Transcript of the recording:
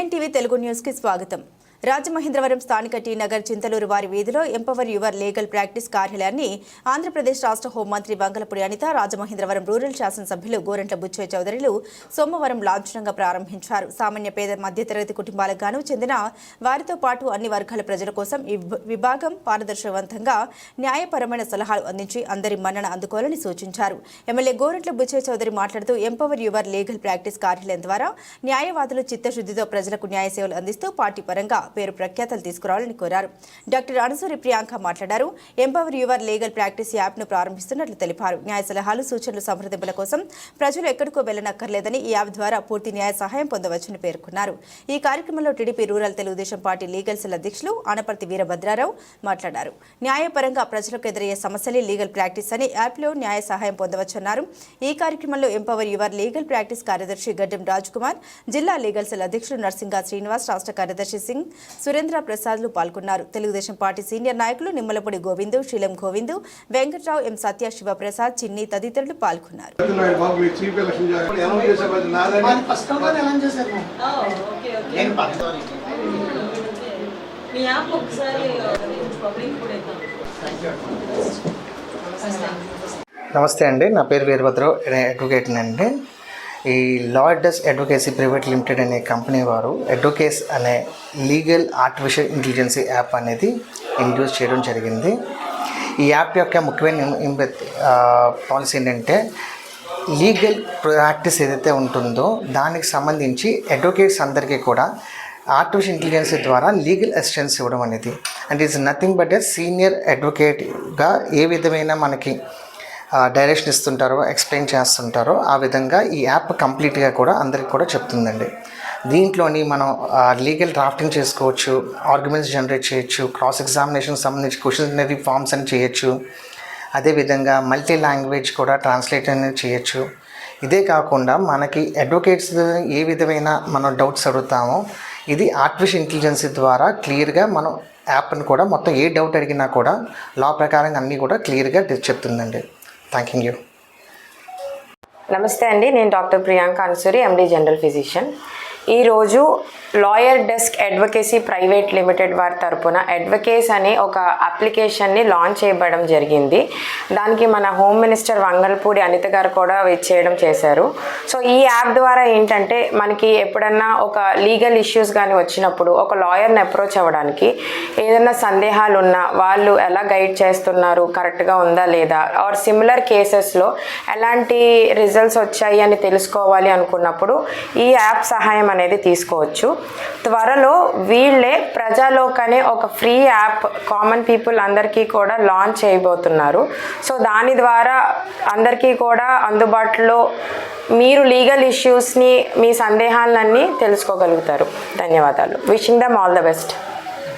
NNTV Telugu news కి స్వాగతం. రాజమహేంద్రవరం స్థానిక టీ నగర్ చింతలూరు వారి వీధిలో ఎంపవర్ యువర్ లీగల్ ప్రాక్టీస్ కార్యాలయాన్ని ఆంధ్రప్రదేశ్ రాష్ట్ర హోంమంత్రి వంగలపూడి అనిత, రాజమహేంద్రవరం రూరల్ శాసనసభ్యులు గోరంట్ల బుచ్చయ్య చౌదరిలు సోమవారం లాంఛనంగా ప్రారంభించారు. సామాన్య పేద మధ్యతరగతి కుటుంబాలకు గాను చెందిన వారితో పాటు అన్ని వర్గాల ప్రజల కోసం ఈ విభాగం పారదర్శకవంతంగా న్యాయపరమైన సలహాలు అందించి అందరి మన్నన అందుకోవాలని సూచించారు. ఎమ్మెల్యే గోరంట్ల బుచ్చయ్య చౌదరి మాట్లాడుతూ ఎంపవర్ యువర్ లీగల్ ప్రాక్టీస్ కార్యాలయం ద్వారా న్యాయవాదులు చిత్తశుద్ధితో ప్రజలకు న్యాయ సేవలు అందిస్తూ పార్టీ పరంగా పేరు ప్రఖ్యాతలు తీసుకురావాలని కోరారు. డాక్టర్ అనసూరి ప్రియాంక మాట్లాడారు. ఎంపవర్ యువర్ లీగల్ ప్రాక్టీస్ యాప్ను ప్రారంభిస్తున్నట్లు తెలిపారు. న్యాయ సలహాలు, సూచనలు, సంప్రదింపుల కోసం ప్రజలు ఎక్కడికో వెళ్లనక్కర్లేదని ఈ యాప్ ద్వారా పూర్తి న్యాయ సహాయం పొందవచ్చని పేర్కొన్నారు. ఈ కార్యక్రమంలో TDP rural Telugu Desam party legal cell అధ్యక్షులు ఆనపర్తి వీరభద్రారావు మాట్లాడారు. న్యాయపరంగా ప్రజలకు ఎదురయ్యే సమస్యలే లీగల్ ప్రాక్టీస్ అని యాప్లో న్యాయ సహాయం పొందవచ్చన్నారు. ఈ కార్యక్రమంలో ఎంపవర్ యువర్ లీగల్ ప్రాక్టీస్ కార్యదర్శి గడ్డం రాజ్ కుమార్, జిల్లా లీగల్ సెల్ అధ్యక్షులు నర్సింగా శ్రీనివాస్, రాష్ట్ర కార్యదర్శి సింగ్, సురేంద్ర ప్రసాద్లు పాల్గొన్నారు. తెలుగుదేశం పార్టీ సీనియర్ నాయకులు నిమ్మలపూడి గోవిందు, శీలం గోవిందు, వెంకట్రావు, ఎం సత్య, శివప్రసాద్, చిన్ని తదితరులు పాల్గొన్నారు. నమస్తే అండి, నా పేరు వీరభద్రావు, అడ్వకేట్ అండి. ఈ లాయర్స్ అడ్వకేసీ ప్రైవేట్ లిమిటెడ్ అనే కంపెనీ వారు అడ్వకేస్ అనే లీగల్ ఆర్టిఫిషియల్ ఇంటెలిజెన్సీ యాప్ అనేది ఇంట్రడ్యూస్ చేయడం జరిగింది. ఈ యాప్ యొక్క ముఖ్యమైన పాలసీ ఏంటంటే, లీగల్ ప్రాక్టీస్ ఏదైతే ఉంటుందో దానికి సంబంధించి అడ్వకేట్స్ అందరికీ కూడా ఆర్టిఫిషియల్ ఇంటెలిజెన్స్ ద్వారా లీగల్ అసిస్టెన్స్ ఇవ్వడం అనేది. And it's nothing but a senior అడ్వకేట్గా ఏ విధమైన మనకి డైరెక్షన్ ఇస్తుంటారో, ఎక్స్ప్లెయిన్ చేస్తుంటారో ఆ విధంగా ఈ యాప్ కంప్లీట్గా కూడా అందరికి కూడా చెప్తుందండి. దీంట్లోని మనం లీగల్ డ్రాఫ్టింగ్ చేసుకోవచ్చు, ఆర్గ్యుమెంట్స్ జనరేట్ చేయొచ్చు, క్రాస్ ఎగ్జామినేషన్ సంబంధించి క్వశ్చనరీ ఫామ్స్ అని చేయొచ్చు, అదేవిధంగా మల్టీ లాంగ్వేజ్ కూడా ట్రాన్స్లేట్ అనేది చేయొచ్చు. ఇదే కాకుండా మనకి అడ్వకేట్స్ ఏ విధమైన మనం డౌట్స్ అడుగుతామో ఇది ఆర్టిఫిషియల్ ఇంటెలిజెన్స్ ద్వారా క్లియర్గా మనం యాప్ని కూడా మొత్తం ఏ డౌట్ అడిగినా కూడా లా ప్రకారం అన్నీ కూడా క్లియర్గా చెప్తుందండి. Thank you. నమస్తే అండి, నేను doctor Priyanka Anasuri, MD general physician. ఈరోజు lawyer desk advocacy private limited వారి తరపున అడ్వకేస్ అనే ఒక అప్లికేషన్ని లాంచ్ చేయబడడం జరిగింది. దానికి మన హోమ్ మినిస్టర్ వంగలపూడి అనిత గారు కూడా చేయడం చేశారు. సో ఈ యాప్ ద్వారా ఏంటంటే, మనకి ఎప్పుడన్నా ఒక లీగల్ ఇష్యూస్ కానీ వచ్చినప్పుడు ఒక లాయర్ని అప్రోచ్ అవ్వడానికి ఏదైనా సందేహాలు ఉన్నా వాళ్ళు ఎలా గైడ్ చేస్తున్నారు, కరెక్ట్గా ఉందా లేదా, ఆర్ సిమిలర్ కేసెస్లో ఎలాంటి రిజల్ట్స్ వచ్చాయి అని తెలుసుకోవాలి అనుకున్నప్పుడు ఈ యాప్ సహాయం అనేది తీసుకోవచ్చు. త్వరలో వీళ్ళే ప్రజాలోక్ అనే ఒక ఫ్రీ యాప్ కామన్ పీపుల్ అందరికీ కూడా లాంచ్ చేయబోతున్నారు. సో దాని ద్వారా అందరికీ కూడా అందుబాటులో మీరు లీగల్ ఇష్యూస్ని, మీ సందేహాలన్నీ తెలుసుకోగలుగుతారు. ధన్యవాదాలు. Wishing them all the best.